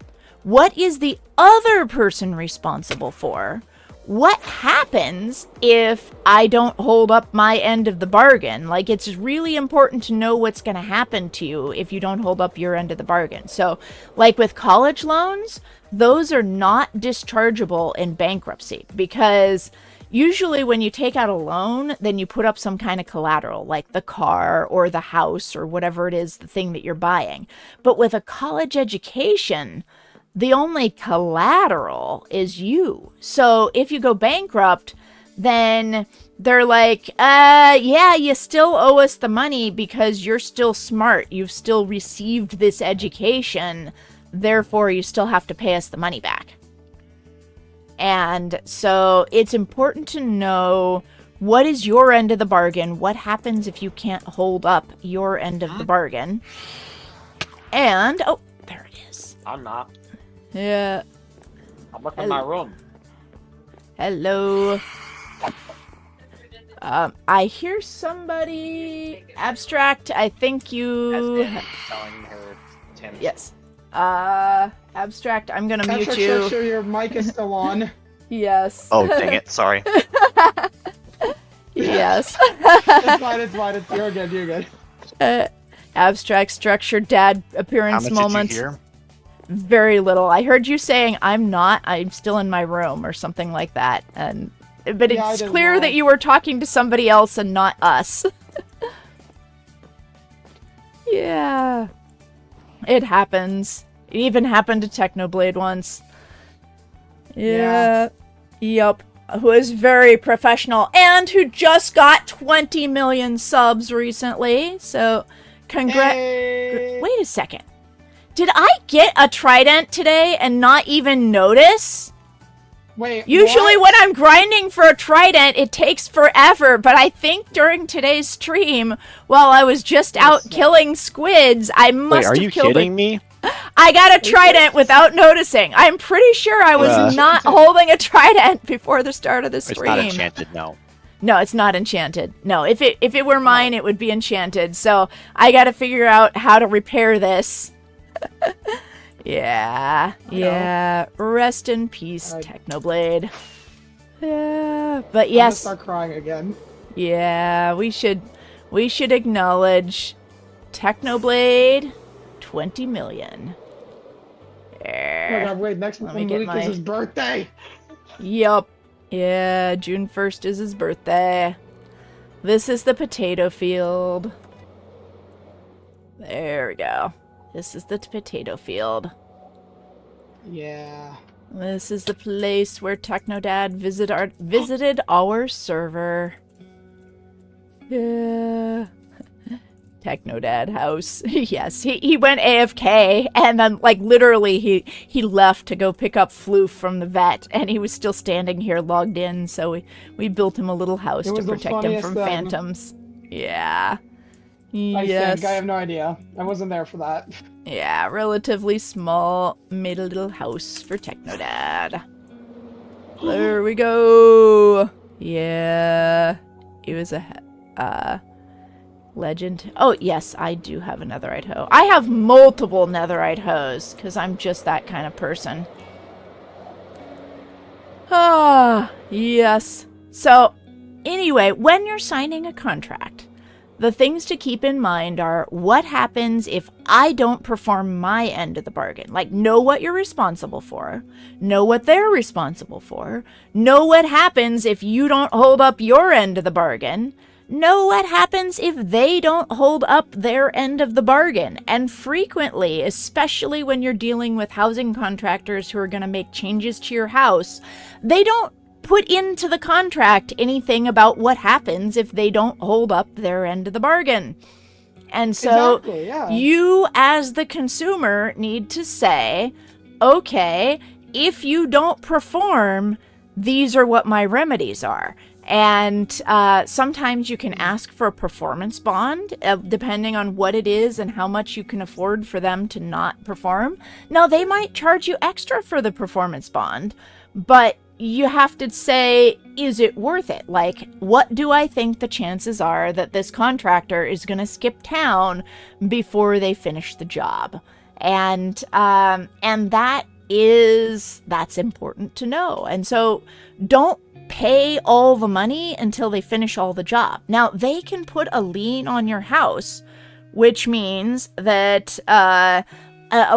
What is the other person responsible for? What happens if I don't hold up my end of the bargain? Like, it's really important to know what's going to happen to you if you don't hold up your end of the bargain. So, like with college loans, those are not dischargeable in bankruptcy because usually when you take out a loan, then you put up some kind of collateral, like the car or the house or whatever it is, the thing that you're buying. But with a college education, the only collateral is you. So if you go bankrupt, then they're like, yeah, you still owe us the money because you're still smart. You've still received this education. Therefore, you still have to pay us the money back. And so it's important to know what is your end of the bargain. What happens if you can't hold up your end of the bargain? And, oh, there it is. I'm not. Yeah. I'm looking in my room. Hello. I hear somebody. Abstract, I think you. Telling her Tim. Yes. Abstract, I'm gonna mute you. Sure, your mic is still on. Yes. Oh, dang it! Sorry. Yes. It's fine. You're good. Abstract structured dad appearance How much moments. did you hear? Very little. I heard you saying I'm still in my room or something like that. But Yeah, it's I did clear well. that you were talking to somebody else and not us. Yeah. It happens. It even happened to Technoblade once. Yeah. Yup. Who is very professional and who just got 20 million subs recently. So, Hey. Wait a second. Did I get a trident today and not even notice? Wait. Usually what? when I'm grinding for a trident, it takes forever, but I think during today's stream, while I was just out killing squids, I must Wait, are have you killed kidding me? I got a trident without noticing. I'm pretty sure I was not holding a trident before the start of the stream. It's not enchanted, no. No, it's not enchanted. No, if it were mine, it would be enchanted. So I got to figure out how to repair this. Yeah. Rest in peace, Technoblade. Yeah, but yes. I'm gonna start crying again. Yeah, we should acknowledge Technoblade 20 million. Oh my God, wait, next week is his birthday. Yup. Yeah, June 1st is his birthday. This is the potato field. There we go. This is the potato field. Yeah. This is the place where Technodad visited our server. Yeah. Technodad house. Yes, he went AFK and then like literally he left to go pick up Floof from the vet and he was still standing here logged in, so we built him a little house to protect him from phantoms. Yeah. I Yes. think I have no idea. I wasn't there for that. Yeah, relatively small, made a little house for Technodad. There we go. Yeah. It was a legend. Oh, yes, I do have a netherite hoe. I have multiple netherite hoes, because I'm just that kind of person. Ah, yes. So, anyway, when you're signing a contract, the things to keep in mind are what happens if I don't perform my end of the bargain. Like, know what you're responsible for. Know what they're responsible for. Know what happens if you don't hold up your end of the bargain. Know what happens if they don't hold up their end of the bargain. And frequently, especially when you're dealing with housing contractors who are going to make changes to your house, they don't put into the contract anything about what happens if they don't hold up their end of the bargain. And so you as the consumer need to say, okay, if you don't perform, these are what my remedies are. And sometimes you can ask for a performance bond, depending on what it is and how much you can afford for them to not perform. Now, they might charge you extra for the performance bond, but you have to say, is it worth it? Like, what do I think the chances are that this contractor is going to skip town before they finish the job? And that's important to know. And so don't pay all the money until they finish all the job. Now, they can put a lien on your house, which means that a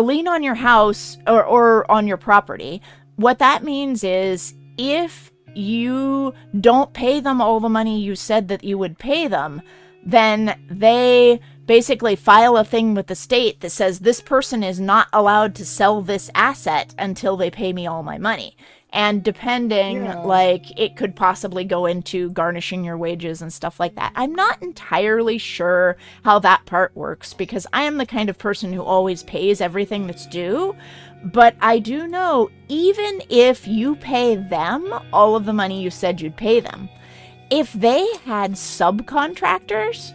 lien on your house or on your property. What that means is if you don't pay them all the money you said that you would pay them, then they basically file a thing with the state that says this person is not allowed to sell this asset until they pay me all my money. And depending, it could possibly go into garnishing your wages and stuff like that. I'm not entirely sure how that part works because I am the kind of person who always pays everything that's due. But I do know, even if you pay them all of the money you said you'd pay them, if they had subcontractors,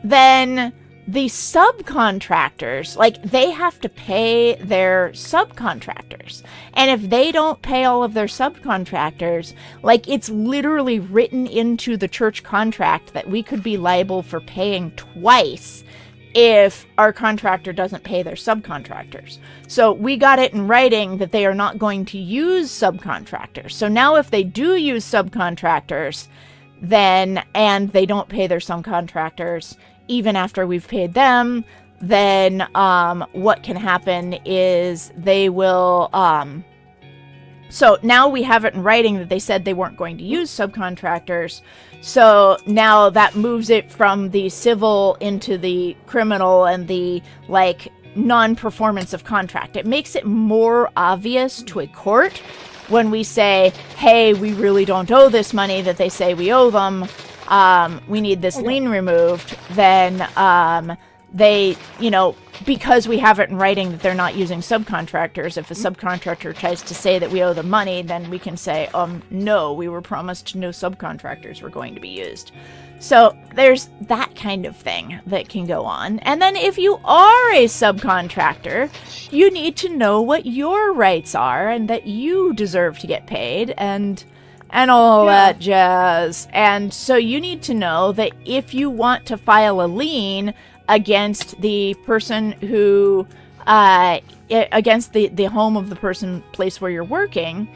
then the subcontractors, they have to pay their subcontractors. And if they don't pay all of their subcontractors, it's literally written into the church contract that we could be liable for paying twice if our contractor doesn't pay their subcontractors. So we got it in writing that they are not going to use subcontractors. So now if they do use subcontractors, and they don't pay their subcontractors, even after we've paid them, then what can happen is they will... So now we have it in writing that they said they weren't going to use subcontractors. So now that moves it from the civil into the criminal and the, non-performance of contract. It makes it more obvious to a court when we say, hey, we really don't owe this money that they say we owe them. We need this lien removed. Then they, because we have it in writing that they're not using subcontractors, if a subcontractor tries to say that we owe them money, then we can say, no, we were promised no subcontractors were going to be used. So there's that kind of thing that can go on. And then if you are a subcontractor, you need to know what your rights are and that you deserve to get paid and all that jazz. And so you need to know that if you want to file a lien against the person who, against the home of the place where you're working,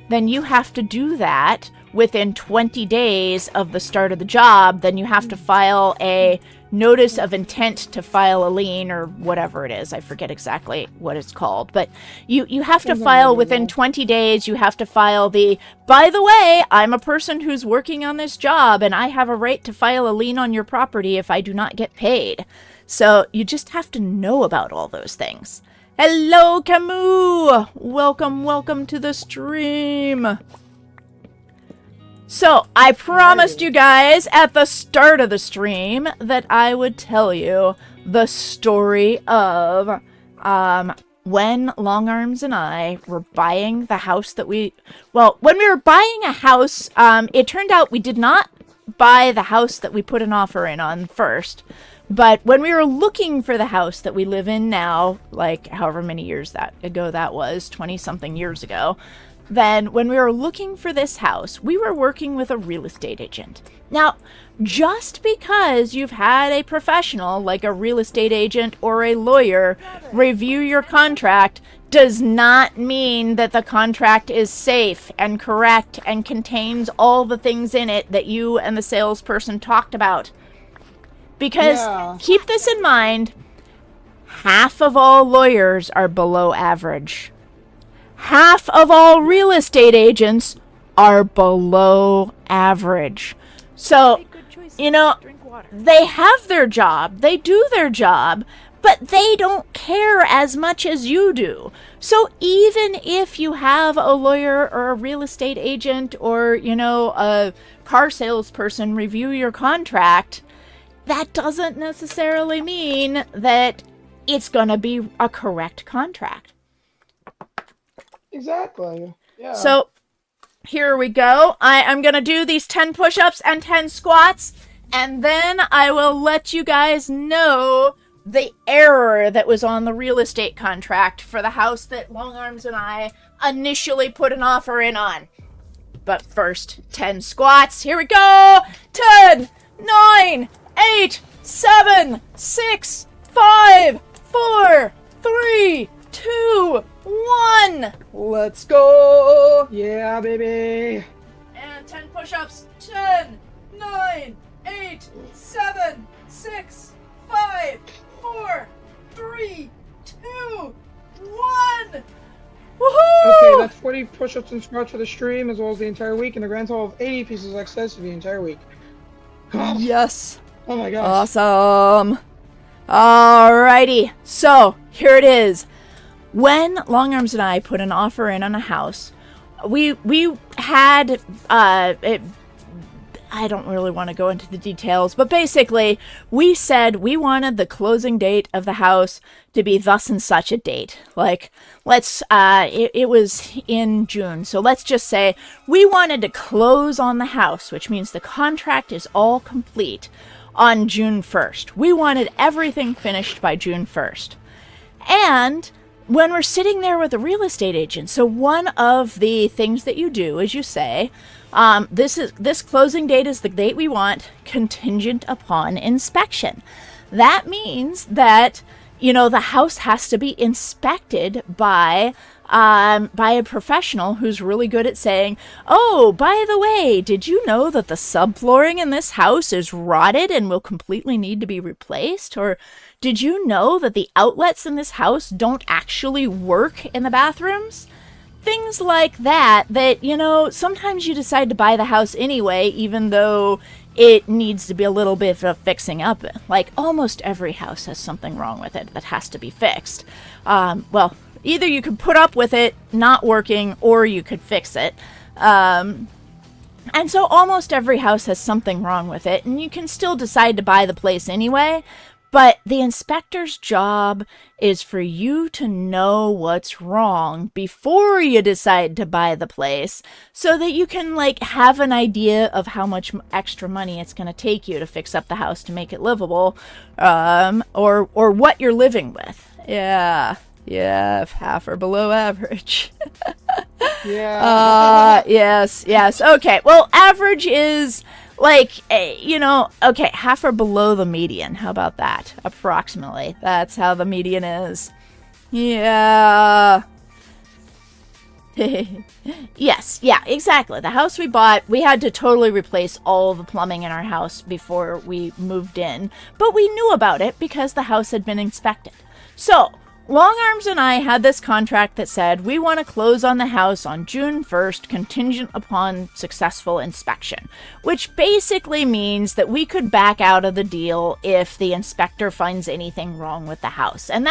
then you have to do that within 20 days of the start of the job. Then you have to file a notice of intent to file a lien or whatever it is. I forget exactly what it's called, but you have to file within 20 days. You have to file by the way, I'm a person who's working on this job and I have a right to file a lien on your property if I do not get paid. So you just have to know about all those things. Hello, Camus! Welcome to the stream. So, I promised you guys at the start of the stream that I would tell you the story of when Longarms and I were buying the house that when we were buying a house, it turned out we did not buy the house that we put an offer in on first. But when we were looking for the house that we live in now, however many years ago that was, 20-something years ago, then when we were looking for this house, we were working with a real estate agent. Now, just because you've had a professional, like a real estate agent or a lawyer, review your contract does not mean that the contract is safe and correct and contains all the things in it that you and the salesperson talked about. Because keep this in mind, half of all lawyers are below average. Half of all real estate agents are below average. So, they have their job, they do their job, but they don't care as much as you do. So even if you have a lawyer or a real estate agent or, a car salesperson review your contract, that doesn't necessarily mean that it's going to be a correct contract. Exactly. Yeah. So here we go. I'm gonna do these 10 push-ups and 10 squats, and then I will let you guys know the error that was on the real estate contract for the house that Long Arms and I initially put an offer in on. But first, 10 squats. Here we go. 10, 9, 8, 7, 6, 5, 4, 3, 2, 1. Let's go. Yeah, baby. And 10 push-ups. 10, 9, 8, 7, 6, 5, 4, 3, 2, 1. Woohoo! Okay, that's 40 push-ups and squats for the stream, as well as the entire week, and a grand total of 80 pieces of exercise for the entire week. Yes. Oh my gosh. Awesome. Alrighty. So, here it is. When Long Arms and I put an offer in on a house, we had I don't really want to go into the details, but basically, we said we wanted the closing date of the house to be thus and such a date. Like, it was in June, so let's just say we wanted to close on the house, which means the contract is all complete on June 1st. We wanted everything finished by June 1st. And when we're sitting there with a real estate agent, so one of the things that you do is you say, this closing date is the date we want, contingent upon inspection. That means that, the house has to be inspected by a professional who's really good at saying, oh, by the way, did you know that the subflooring in this house is rotted and will completely need to be replaced? Or did you know that the outlets in this house don't actually work in the bathrooms? Things like that, sometimes you decide to buy the house anyway, even though it needs to be a little bit of fixing up. Like, almost every house has something wrong with it that has to be fixed. Either you could put up with it not working, or you could fix it. And so almost every house has something wrong with it, and you can still decide to buy the place anyway. But the inspector's job is for you to know what's wrong before you decide to buy the place, so that you can have an idea of how much extra money it's going to take you to fix up the house to make it livable, or what you're living with. Yeah, if half or below average. Yeah. Yes. Okay, well, average is half or below the median. How about that? Approximately. That's how the median is. Yeah. Yes, yeah, exactly. The house we bought, we had to totally replace all the plumbing in our house before we moved in. But we knew about it because the house had been inspected. So, Long Arms and I had this contract that said we want to close on the house on June 1st, contingent upon successful inspection, which basically means that we could back out of the deal if the inspector finds anything wrong with the house. And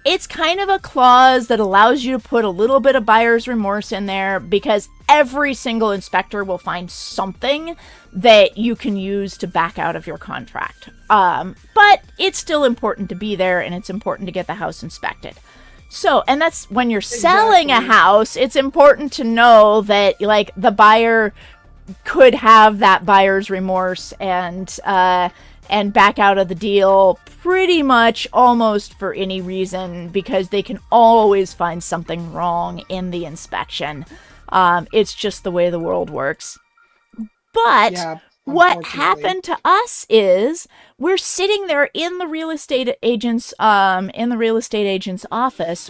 it's kind of a clause that allows you to put a little bit of buyer's remorse in there, because every single inspector will find something that you can use to back out of your contract. But it's still important to be there, and it's important to get the house inspected. So, and that's when you're selling a house, it's important to know that the buyer could have that buyer's remorse and back out of the deal pretty much almost for any reason, because they can always find something wrong in the inspection. It's just the way the world works. But what happened to us is we're sitting there in the real estate agent's office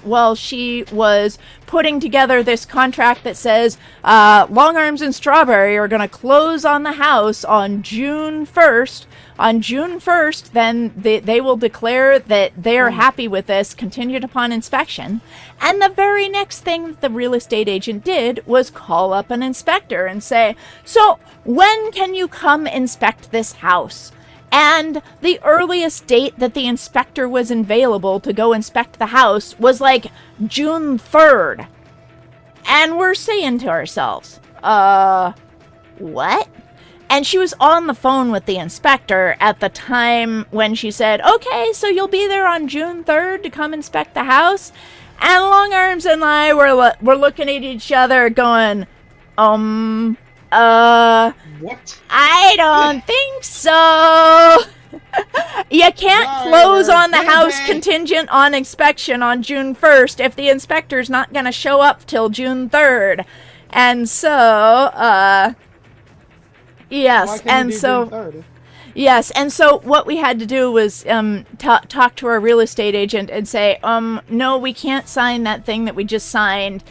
while she was putting together this contract that says Long Arms and Strawberry are going to close on the house on June 1st. On June 1st, then they will declare that they are happy with this, contingent upon inspection. And the very next thing that the real estate agent did was call up an inspector and say, so when can you come inspect this house? And the earliest date that the inspector was available to go inspect the house was June 3rd. And we're saying to ourselves, what? And she was on the phone with the inspector at the time when she said, okay, so you'll be there on June 3rd to come inspect the house? And Long Arms and I were looking at each other going, What? I don't think so. You can't close on the house contingent on inspection on June 1st if the inspector's not going to show up till June 3rd. And so, yes, and so... Yes, and so what we had to do was talk to our real estate agent and say, no, we can't sign that thing that we just signed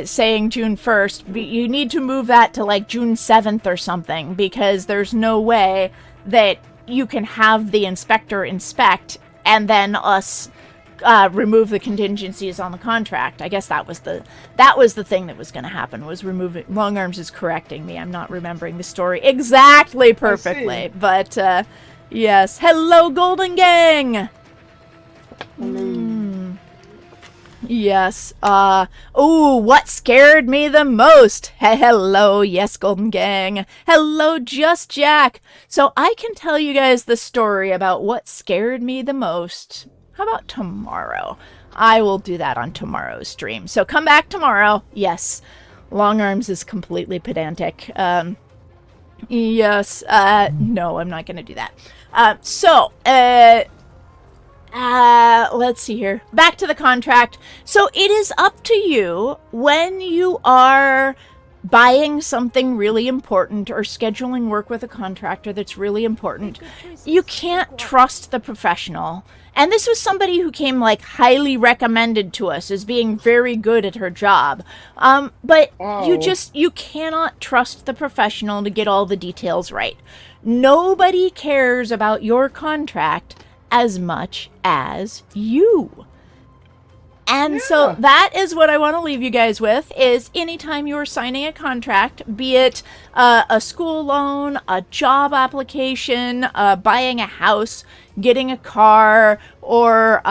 saying June 1st. You need to move that to like June 7th or something, because there's no way that you can have the inspector inspect and then us remove the contingencies on the contract. I guess that was the thing that was going to happen, was remove it. Long Arms is correcting me. I'm not remembering the story exactly perfectly, but yes. Hello, Golden Gang. Yes. Oh, what scared me the most? Hello, yes, Golden Gang. Hello, Just Jack. So I can tell you guys the story about what scared me the most. How about tomorrow? I will do that on tomorrow's stream. So come back tomorrow. Yes. Long Arms is completely pedantic. Yes. No, I'm not going to do that. Let's see here. Back to the contract. So it is up to you when you are buying something really important or scheduling work with a contractor that's really important. You can't trust the professional. And this was somebody who came like highly recommended to us as being very good at her job. But you cannot trust the professional to get all the details right. Nobody cares about your contract as much as you. And so that is what I want to leave you guys with, is anytime you're signing a contract, be it a school loan, a job application, buying a house, getting a car, or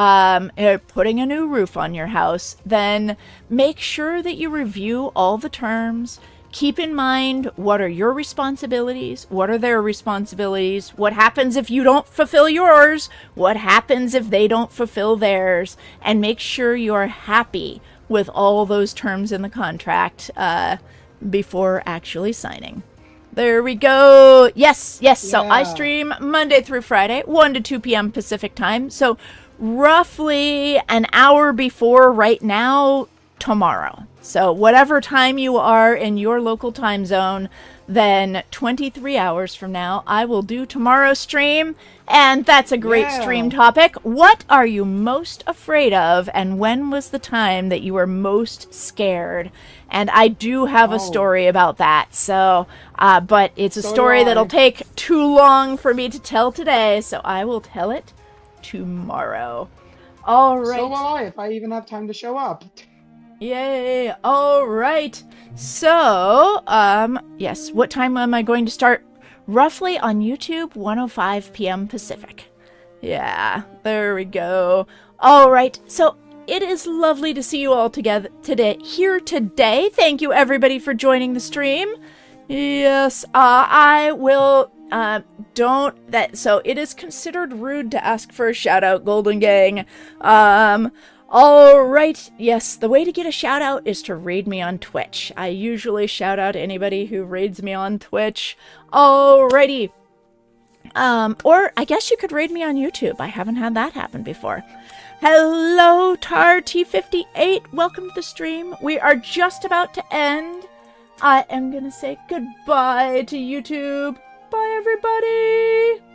putting a new roof on your house, then make sure that you review all the terms. Keep in mind, what are your responsibilities? What are their responsibilities? What happens if you don't fulfill yours? What happens if they don't fulfill theirs? And make sure you're happy with all those terms in the contract before actually signing. There we go. Yes. So I stream Monday through Friday, 1 to 2 p.m. Pacific time. So roughly an hour before right now, tomorrow. So whatever time you are in your local time zone, then 23 hours from now, I will do tomorrow's stream. And that's a great stream topic. What are you most afraid of? And when was the time that you were most scared? And I do have a story about that. So, but it's a story that'll take too long for me to tell today. So I will tell it tomorrow. All right. So will I, if I even have time to show up. Yay! All right. So, yes, what time am I going to start? Roughly on YouTube, 1:05 p.m. Pacific. Yeah, there we go. All right. So, it is lovely to see you all together here today. Thank you everybody for joining the stream. Yes, I will so it is considered rude to ask for a shout out, Golden Gang. Alright, yes, the way to get a shout out is to raid me on Twitch. I usually shout out anybody who raids me on Twitch. Alrighty. Or I guess you could raid me on YouTube. I haven't had that happen before. Hello, TarT58. Welcome to the stream. We are just about to end. I am gonna say goodbye to YouTube. Bye, everybody.